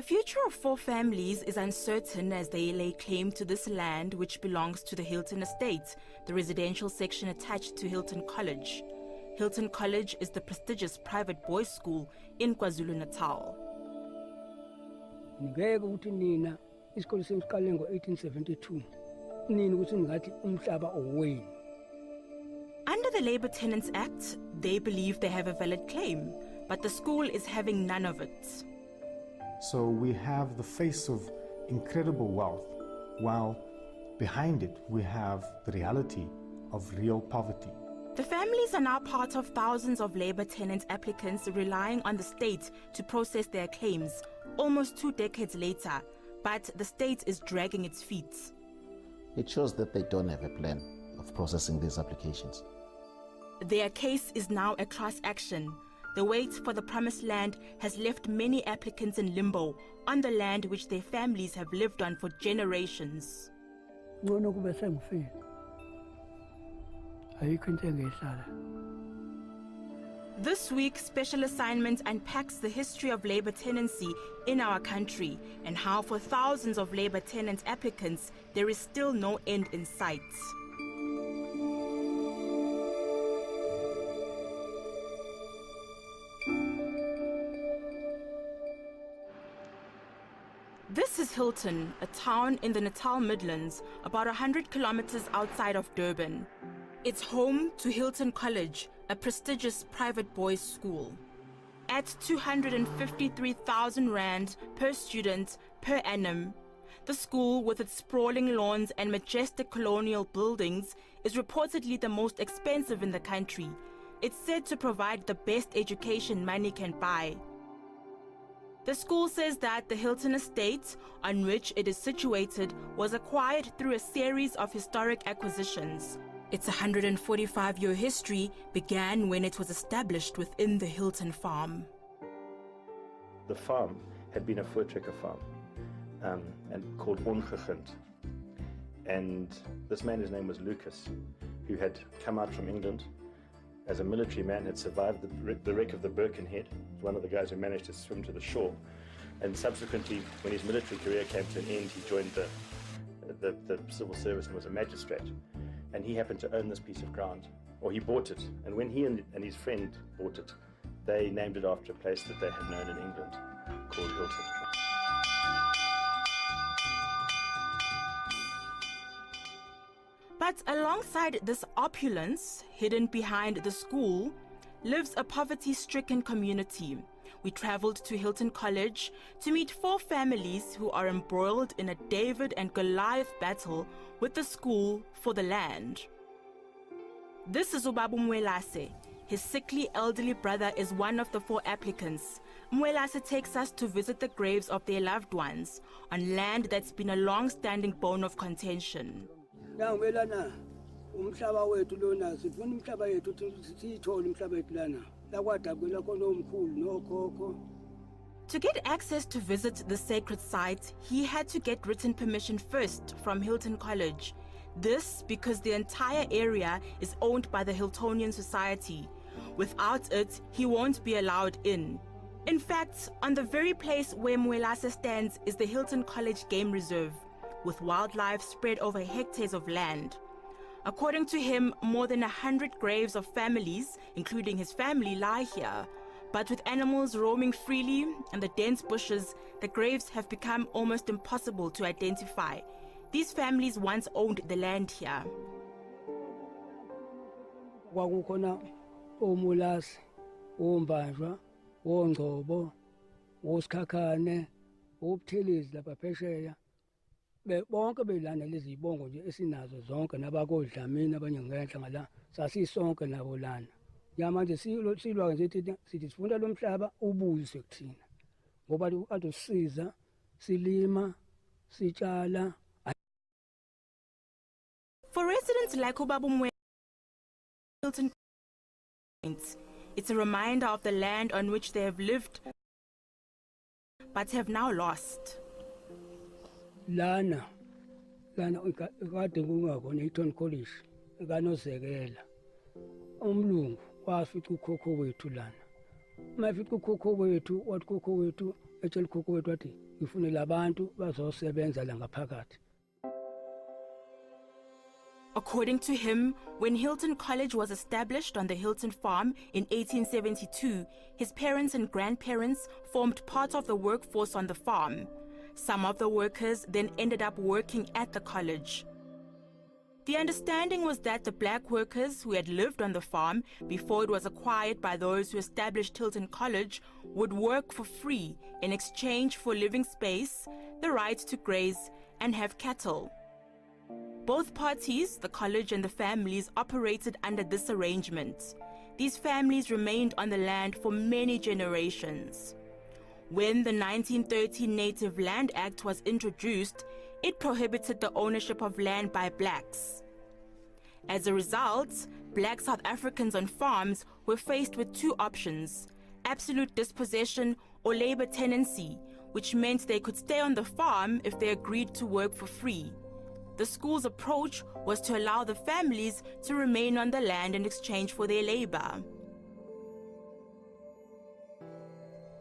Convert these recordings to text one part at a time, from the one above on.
The future of 4 families is uncertain as they lay claim to this land, which belongs to the Hilton Estate, the residential section attached to Hilton College. Hilton College is the prestigious private boys' school in KwaZulu-Natal. Ngeke ukuthi nina isikole sesiqale ngo-1872 nini ukuthi ngathi umhlaba owenu. Under the Labour Tenants Act, they believe they have a valid claim, but the school is having none of it. So we have the face of incredible wealth, while behind it we have the reality of real poverty. The families are now part of thousands of Labour tenant applicants relying on the state to process their claims, almost 2 decades later, but the state is dragging its feet. It shows that they don't have a plan of processing these applications. Their case is now a class action. The wait for the promised land has left many applicants in limbo on the land which their families have lived on for generations. This week, Special Assignment unpacks the history of Labour tenancy in our country and how for thousands of Labour tenant applicants, there is still no end in sight. This is Hilton, a town in the Natal Midlands, about 100 kilometers outside of Durban. It's home to Hilton College, a prestigious private boys' school. At 253,000 rand per student per annum, the school, with its sprawling lawns and majestic colonial buildings, is reportedly the most expensive in the country. It's said to provide the best education money can buy. The school says that the Hilton Estate, on which it is situated, was acquired through a series of historic acquisitions. Its 145-year history began when it was established within the Hilton farm. The farm had been a Voortrekker farm and called Ongegund. And this man, his name was Lucas, who had come out from England as a military man, had survived the wreck of the Birkenhead, one of the guys who managed to swim to the shore. And subsequently, when his military career came to an end, he joined the civil service and was a magistrate. And he happened to own this piece of ground, or he bought it. And when he and his friend bought it, they named it after a place that they had known in England called Hilton. But alongside this opulence, hidden behind the school, lives a poverty-stricken community. We traveled to Hilton College to meet 4 families who are embroiled in a David and Goliath battle with the school for the land. This is Ubabu Mwelase. His sickly elderly brother is one of the 4 applicants. Mwelase takes us to visit the graves of their loved ones on land that's been a long-standing bone of contention. Umhlaba wethu lona sifuna umhlaba yethu siyithole umhlaba yethu lana lakwadabela khona omkhulu nokhokho. To get access to visit the sacred site, he had to get written permission first from Hilton College. This because the entire area is owned by the Hiltonian Society. Without it, he won't be allowed in. In fact, on the very place where Mwelase stands is the Hilton College Game Reserve, with wildlife spread over hectares of land. According to him, more than 100 graves of families, including his family, lie here. But with animals roaming freely and the dense bushes, the graves have become almost impossible to identify. These families once owned the land here. Kwakukhona oMulasi, oMbanjwa, oNgcobo, oSikhakhane, oButhelezi lapha phesheya. Bonke belana lezi ibongo nje esinazo zonke nabakodlamini abanye ngenhla ngala sasisonke nabo lana. Yamanje silwa nje sithi sifuna lo mhlaba ubuyiswe kuthina. Ngoba adosiza silima, sitshala. For residents like Ubabumwe, Hilton, it's a reminder of the land on which they have lived but have now lost. Lana kade kungakhona iTon College kaNozekela. Umlungu wafica ukhokho wethu lana. Mafica ukhokho wethu, wathi ukhokho wethu etshela ukhokho wethu wathi ngifunela abantu bazosebenza la ngaphakathi. According to him, when Hilton College was established on the Hilton Farm in 1872, his parents and grandparents formed part of the workforce on the farm. Some of the workers then ended up working at the college. The understanding was that the black workers who had lived on the farm before it was acquired by those who established Hilton College would work for free in exchange for living space, the right to graze, and have cattle. Both parties, the college and the families, operated under this arrangement. These families remained on the land for many generations. When the 1913 Native Land Act was introduced, it prohibited the ownership of land by blacks. As a result, black South Africans on farms were faced with two options: absolute dispossession or labor tenancy, which meant they could stay on the farm if they agreed to work for free. The school's approach was to allow the families to remain on the land in exchange for their labor.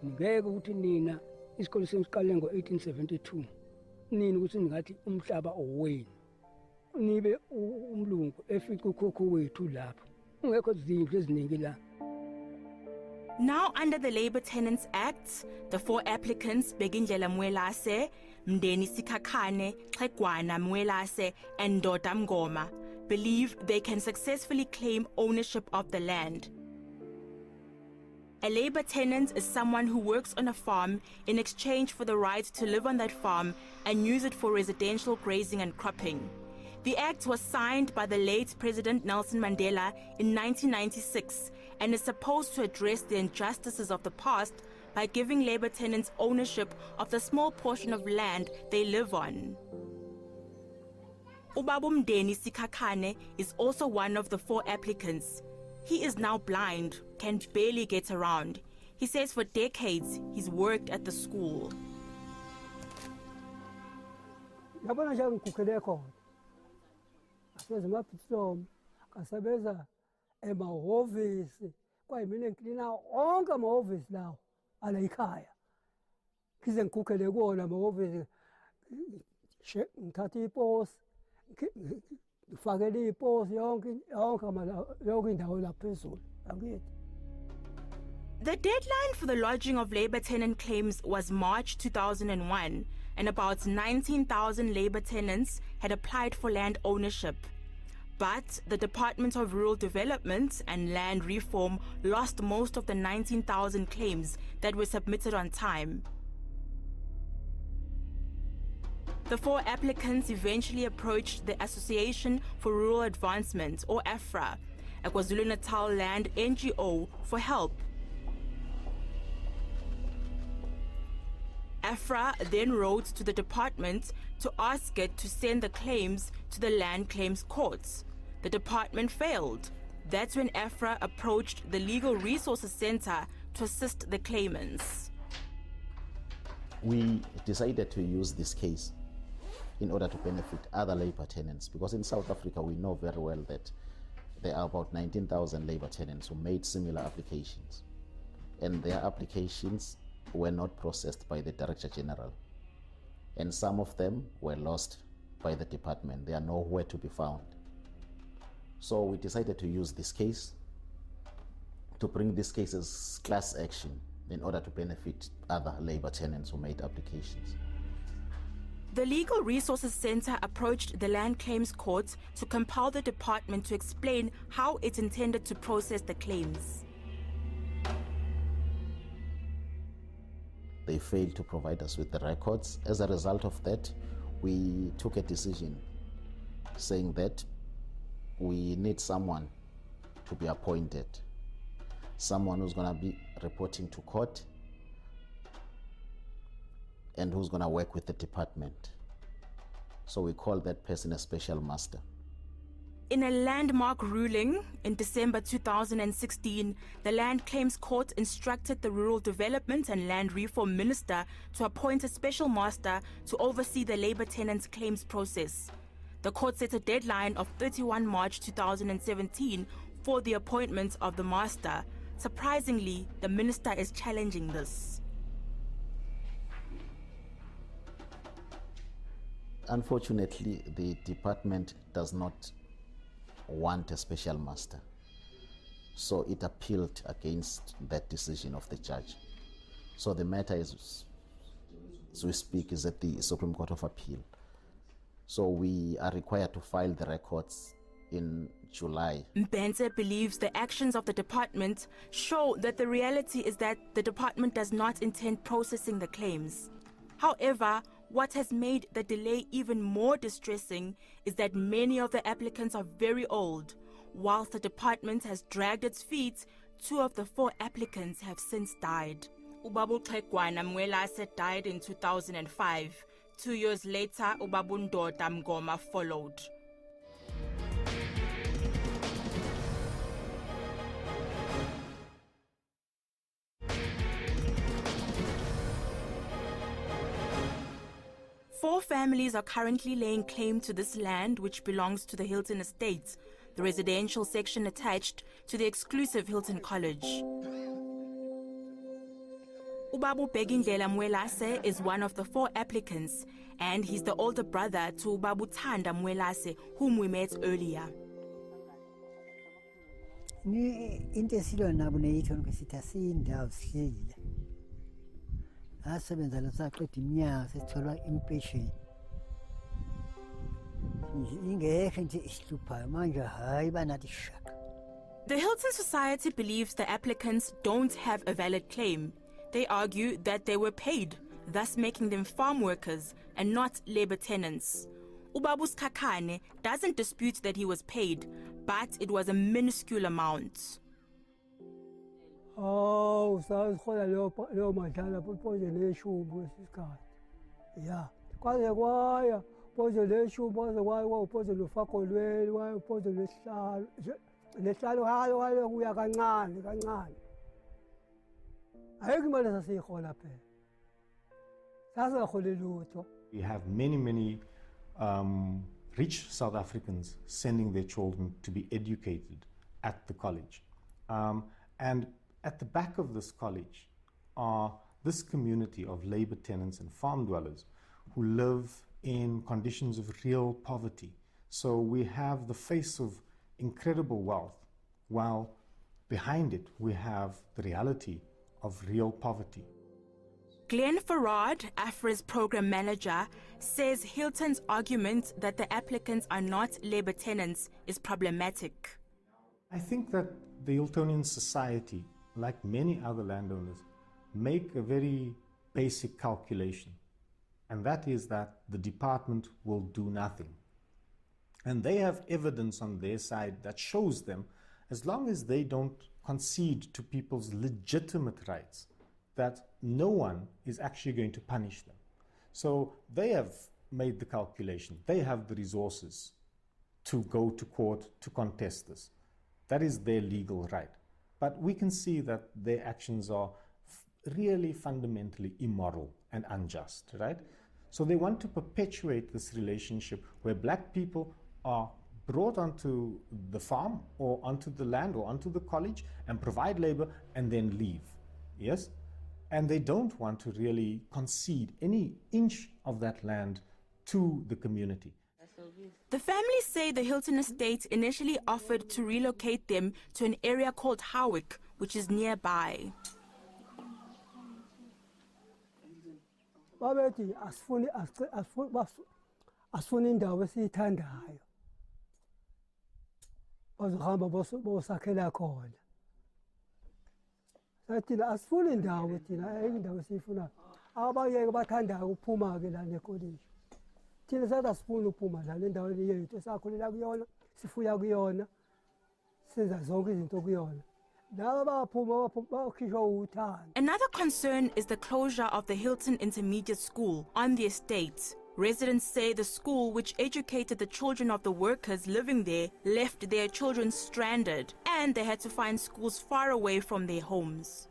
Ngeke ukuthi nina isikole sesiqale ngo-1872 nini ukuthi ningathi umhlaba owenu nibe umlungu efica ukhokho wethu lapho ungekho zindlu eziningi la. Now, under the Labor Tenants Act, the four applicants, Begindlela Mwelase, Mdeni Sikhakhane, Xegwana Mwelase, and Ndoda Mngoma, believe they can successfully claim ownership of the land. A labor tenant is someone who works on a farm in exchange for the right to live on that farm and use it for residential grazing and cropping. The act was signed by the late President Nelson Mandela in 1996 and is supposed to address the injustices of the past by giving labor tenants ownership of the small portion of land they live on. Ubaba Mdeni Sikhakhane is also one of the four applicants. He is now blind, can barely get around. He says for decades he's worked at the school. Yabona nje ngikukhele khona. Asenza amapitsom, kasebenza emahhovisi. Kwayimina ngicleana onke amahhovisi lawo ala ekhaya. Kize ngikukhele kuona amahhovisi. Ngithatha iposi, ngifakele iposi yonke indawo la phezulu. Angithi. The deadline for the lodging of labor tenant claims was March 2001, and about 19,000 labor tenants had applied for land ownership. But the Department of Rural Development and Land Reform lost most of the 19,000 claims that were submitted on time. The four applicants eventually approached the Association for Rural Advancement, or AFRA, a KwaZulu-Natal land NGO, for help. AFRA then wrote to the department to ask it to send the claims to the Land Claims Courts. The department failed. That's when AFRA approached the Legal Resources Center to assist the claimants. We decided to use this case in order to benefit other labor tenants, because in South Africa we know very well that there are about 19,000 labor tenants who made similar applications, and their applications were not processed by the Director General, and some of them were lost by the department. They are nowhere to be found. So we decided to use this case to bring this case as class action in order to benefit other labor tenants who made applications. The Legal Resources Center approached the Land Claims Court to compel the department to explain how it intended to process the claims. They failed to provide us with the records. As a result of that, we took a decision saying that we need someone to be appointed, someone who's going to be reporting to court and who's going to work with the department. So we call that person a special master. In a landmark ruling in December 2016, the Land Claims Court instructed the Rural Development and Land Reform Minister to appoint a special master to oversee the labor tenants' claims process. The court set a deadline of 31 March 2017 for the appointment of the master. Surprisingly, the minister is challenging this. Unfortunately, the department does not want a special master. So it appealed against that decision of the judge. So the matter is, as we speak, is at the Supreme Court of Appeal. So we are required to file the records in July. Mbenze believes the actions of the department show that the reality is that the department does not intend processing the claims. However, what has made the delay even more distressing is that many of the applicants are very old. Whilst the department has dragged its feet, 2 of the 4 applicants have since died. Ubabu Xegwana Mwelase died in 2005. 2 years later, Ubabu Ndoda Mngoma followed. Four families are currently laying claim to this land, which belongs to the Hilton Estate, the residential section attached to the exclusive Hilton College. Ubabu Begindlela Mwelase is one of the 4 applicants, and he's the older brother to Ubabu Tanda Mwelase, whom we met earlier. Into esilo nabo neyitho ngisithi asindawo sihlekile. Asebenza la saqeda iminyaka sethola impesheni. Ingekho nje isihluphayo manje hayi banathi shaka. The Hilton Society believes the applicants don't have a valid claim. They argue that they were paid, thus making them farm workers and not labor tenants. Ubabu Skakane doesn't dispute that he was paid, but it was a minuscule amount. Oh, sasihola leyo madlala phoze leshumbu esisikhathi. Yeah. Kwaze kwaya phoze leshumbu kwaze kwaya phoze lofakolweni kwaye phoze lesihlalo. Lesihlalo hayo kuya kancane kancane. Ayikho imali sasihola phela. Sasingahole lutho. We have many rich South Africans sending their children to be educated at the college. And at the back of this college are this community of labor tenants and farm dwellers who live in conditions of real poverty. So we have the face of incredible wealth, while behind it we have the reality of real poverty. Glenn Farad, AFRA's program manager, says Hilton's argument that the applicants are not labor tenants is problematic. I think that the Hiltonian society, like many other landowners, make a very basic calculation, and that is that the department will do nothing. And they have evidence on their side that shows them, as long as they don't concede to people's legitimate rights, that no one is actually going to punish them. So they have made the calculation. They have the resources to go to court to contest this. That is their legal right. But we can see that their actions are really fundamentally immoral and unjust, right? So they want to perpetuate this relationship where black people are brought onto the farm or onto the land or onto the college and provide labor and then leave, yes? And they don't want to really concede any inch of that land to the community. The families say the Hilton Estate initially offered to relocate them to an area called Howick, which is nearby. Babethi asifuni indawo esiyithandayo. Bazohamba bosakhela khona. Sathina asifuni indawo thina ayikho indawo esiyifunayo. Abayeke bathandayo ukuphuma ke la necollege. Thina sathi asifuni ukuphuma la lendawo yethu esakhulela kuyona, sifuya kuyona, senza zonke izinto kuyona. Another concern is the closure of the Hilton Intermediate School on the estate. Residents say the school, which educated the children of the workers living there, left their children stranded, and they had to find schools far away from their homes.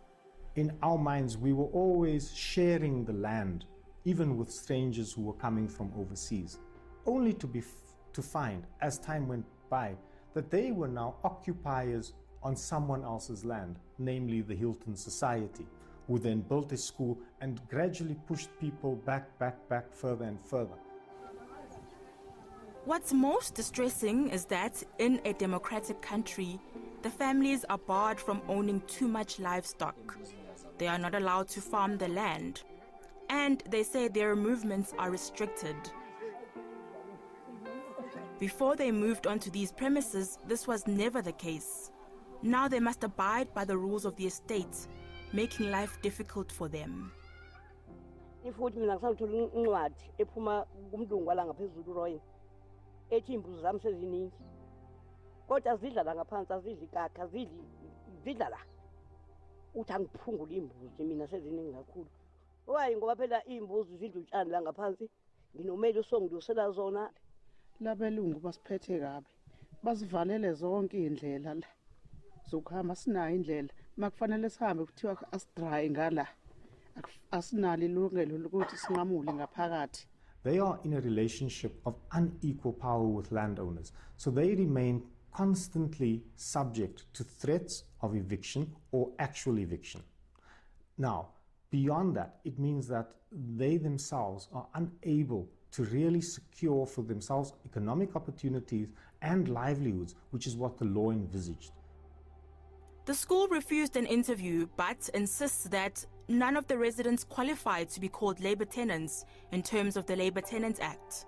In our minds, we were always sharing the land, even with strangers who were coming from overseas, only to find, as time went by, that they were now occupiers on someone else's land, namely the Hilton Society, who then built a school and gradually pushed people back, further and further. What's most distressing is that in a democratic country, the families are barred from owning too much livestock. They are not allowed to farm the land, and they say their movements are restricted. Before they moved onto these premises, this was never the case. Now they must abide by the rules of the estate, making life difficult for them. Ifuthi mina ngisawuthola incwadi ephuma kumlungu ala ngaphezulu uRoyal ethi imbuzi zami seziningi kodwa zidla la ngaphansi azidli ikakha zidla la uthi angiphungule imbuzi mina seziningi kakhulu owayi ngoba phela imbuzi zidla utshani la ngaphansi nginomeli usongidosela zona labelungu basiphethe kabi basivalele zonke indlela la zokuhamba sinayo indlela makufanele sihambe kuthiwa asidry ngala asinalo ilungelo lokuthi sinqamule ngaphakathi. They are in a relationship of unequal power with landowners, so they remain constantly subject to threats of eviction or actual eviction. Now, beyond that, it means that they themselves are unable to really secure for themselves economic opportunities and livelihoods, which is what the law envisaged. The school refused an interview but insists that none of the residents qualified to be called labour tenants in terms of the Labour Tenants Act.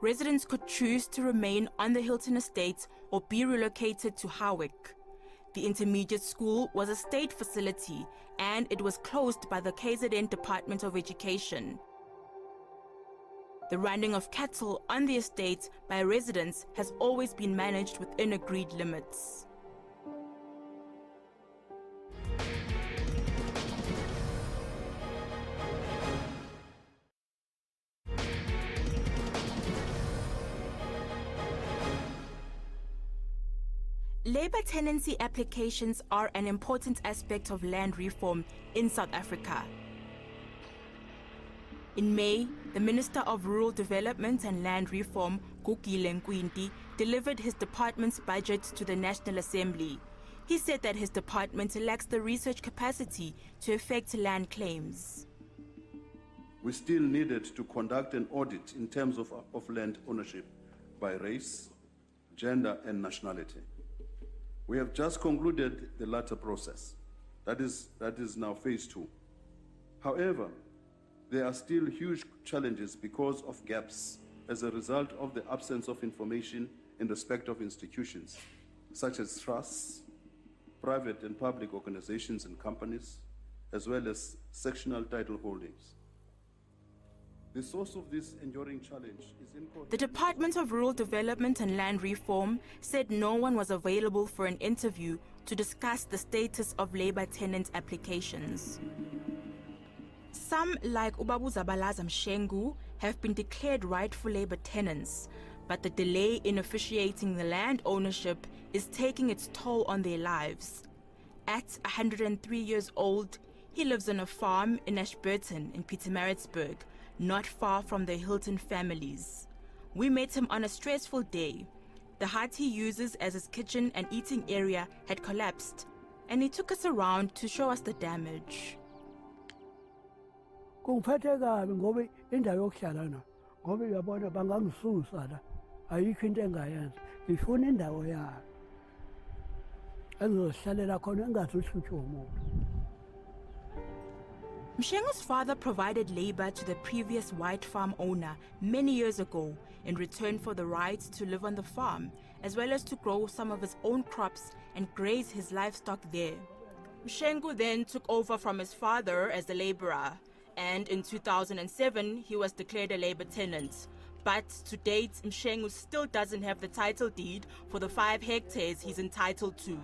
Residents could choose to remain on the Hilton estate or be relocated to Howick. The intermediate school was a state facility and it was closed by the KZN Department of Education. The running of cattle on the estate by residents has always been managed within agreed limits. Labour tenancy applications are an important aspect of land reform in South Africa. In May, the Minister of Rural Development and Land Reform, Gugile Nkwinti, delivered his department's budget to the National Assembly. He said that his department lacks the research capacity to effect land claims. We still needed to conduct an audit in terms of land ownership by race, gender, and nationality. We have just concluded the latter process. That is now phase 2. However, there are still huge challenges because of gaps as a result of the absence of information in respect of institutions, such as trusts, private and public organizations and companies, as well as sectional title holdings. The source of this enduring challenge is important. The Department of Rural Development and Land Reform said no one was available for an interview to discuss the status of labour tenant applications. Some, like Ubabuza Balaza Mshengu, have been declared rightful labour tenants, but the delay in officiating the land ownership is taking its toll on their lives. At 103 years old, he lives on a farm in Ashburton in Pietermaritzburg, not far from the Hilton families. We met him on a stressful day. The hut he uses as his kitchen and eating area had collapsed, and he took us around to show us the damage. Kungiphethe kabi ngoba indawo yokuhlala na ngoba uyabona bangangisusa la ayikho into engayenza ngifuna indawo yami engizohlalela khona engathi uhlutshwa umuntu. Mshengu's father provided labor to the previous white farm owner many years ago in return for the right to live on the farm, as well as to grow some of his own crops and graze his livestock there. Mshengu then took over from his father as a laborer, and in 2007 he was declared a labor tenant. But to date, Mshengu still doesn't have the title deed for the 5 hectares he's entitled to.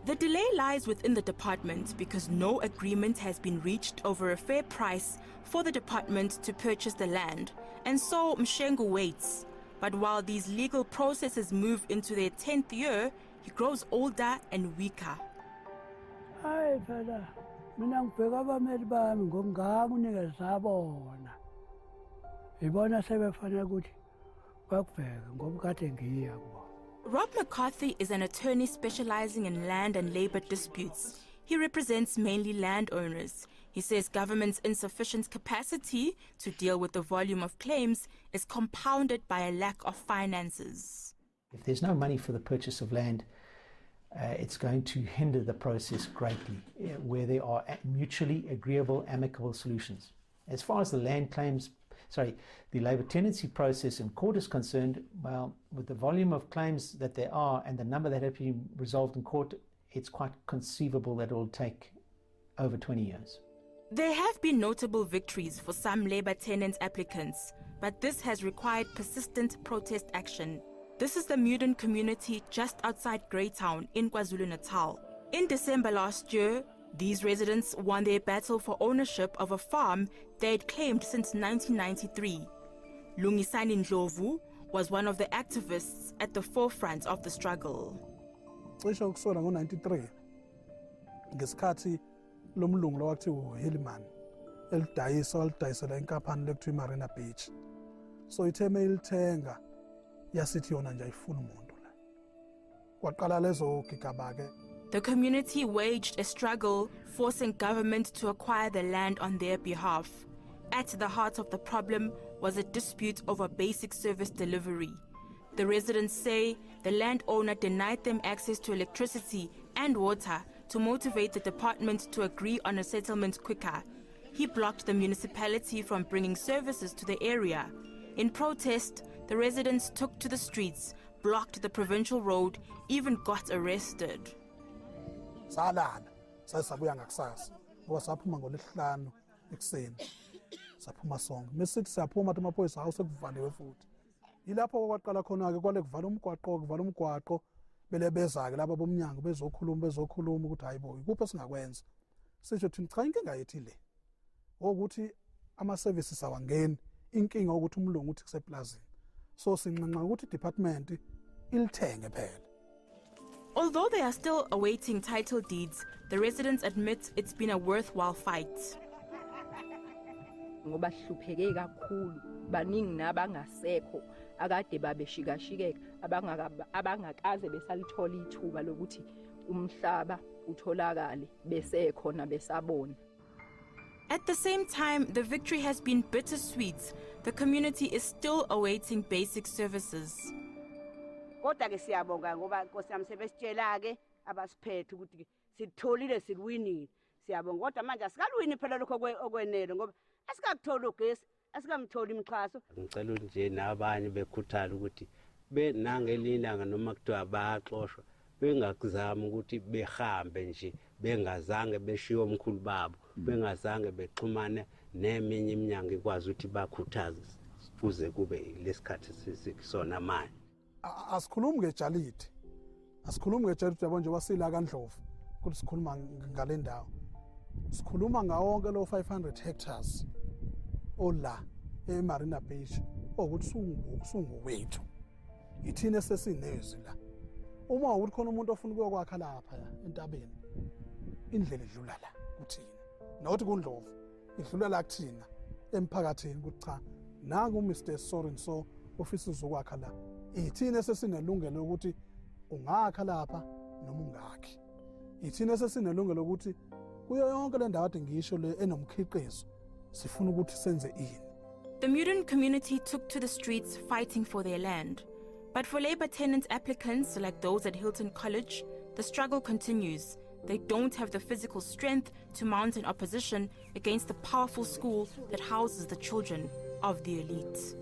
The delay lies within the department because no agreement has been reached over a fair price for the department to purchase the land, and so Mshengu waits. But while these legal processes move into their 10th year, he grows older and weaker. Hayi phela mina ngibheka abameli bami ngokungakunikeza bona. Ibona sebefanele ukuthi kwakuveka ngoba kade ngiya kubo. Rob McCarthy is an attorney specializing in land and labor disputes. He represents mainly landowners. He says government's insufficient capacity to deal with the volume of claims is compounded by a lack of finances. If there's no money for the purchase of land, it's going to hinder the process greatly, where there are mutually agreeable, amicable solutions. As far as the the labor tenancy process in court is concerned, well, with the volume of claims that there are and the number that have been resolved in court, it's quite conceivable that it will take over 20 years. There have been notable victories for some labor tenant applicants, but this has required persistent protest action. This is the Muden community just outside Greytown in KwaZulu-Natal. In December last year, these residents won their battle for ownership of a farm they had claimed since 1993. Lungisani Ndlovu was one of the activists at the forefront of the struggle. Cishe ukusola ngo-93 ngesikhathi lomlungu lowakuthiwa uHillman walidayisela inkampani lekuthiwa iMarina Beach. So ithe meyilithenga yasithi yona nje ayifuna umuntu la. Kwaqala lezo gigaba-ke. The community waged a struggle, forcing government to acquire the land on their behalf. At the heart of the problem was a dispute over basic service delivery. The residents say the landowner denied them access to electricity and water to motivate the department to agree on a settlement quicker. He blocked the municipality from bringing services to the area. In protest, the residents took to the streets, blocked the provincial road, even got arrested. Salala sasabuya ngakusasa ngoba saphuma ngolesihlanu ekseni saphuma sonke mesithi siyaphuma athi amaphoyisa awusekuvaliwe futhi yilapho kwaqala khona ke kwale kuvala umgwaqo belebeza ke laba bomnyango bezokhuluma ukuthi hayibo ikuphi esingakwenza sisho thina cha inkinga yethi le ukuthi ama services awangeni inkinga ukuthi umlungu uthi kuseplazini so sinqenqa ukuthi department ilithenge phela. Although they are still awaiting title deeds, the residents admit it's been a worthwhile fight. Ngoba hlupheke kakhulu baningi nabangasekho akade babeshikashikeka abangakaze besalithola ithuba lokuthi umhlaba utholakale besekhona besabona. At the same time, the victory has been bittersweet. The community is still awaiting basic services. Kodwa ke siyabonga ngoba Nkosi yami sebesitshela ke abasiphethe ukuthi sitholile sikwinile siyabonga kodwa manje asikalwini phela lokho okwenele ngoba asikakuthola ugesi asikamtholi imixhaso. Ngicela nje nabanye bekhuthala ukuthi benangelilanga noma kuthiwa baxoshwa bengakuzama ukuthi behambe nje bengazange beshiye omkhulu babo bengazange bexhumane neminye iminyango ikwazi ukuthi bakhuthaze kuze kube lesikhathi sisona manje. Asikhulumi ngejalidi yabo nje wasila kaNdlovu ukuthi sikhuluma ngale ndawo sikhuluma ngawonke lo 500 hectares ola eMarina Beach ukuthi sungowethu ithina sesinezi la uma ukuthi khona umuntu ofuna ukuyokwakha lapha entabeni indlela idlula la kuthina nokuthi kuNdlovu idlula la kuthina emphakathini ukuthi cha nangu Mr Sorenso ofisa uzokwakha la ithina sesinelungelo ukuthi ungakha lapha noma ungakhi ithina sesinelungelo ukuthi kuyo yonke le ndawo ade ngisho le enomkhiqizo sifuna ukuthi senze ini. The Muden community took to the streets fighting for their land. But for labor tenant applicants like those at Hilton College, the struggle continues. They don't have the physical strength to mount an opposition against the powerful school that houses the children of the elite.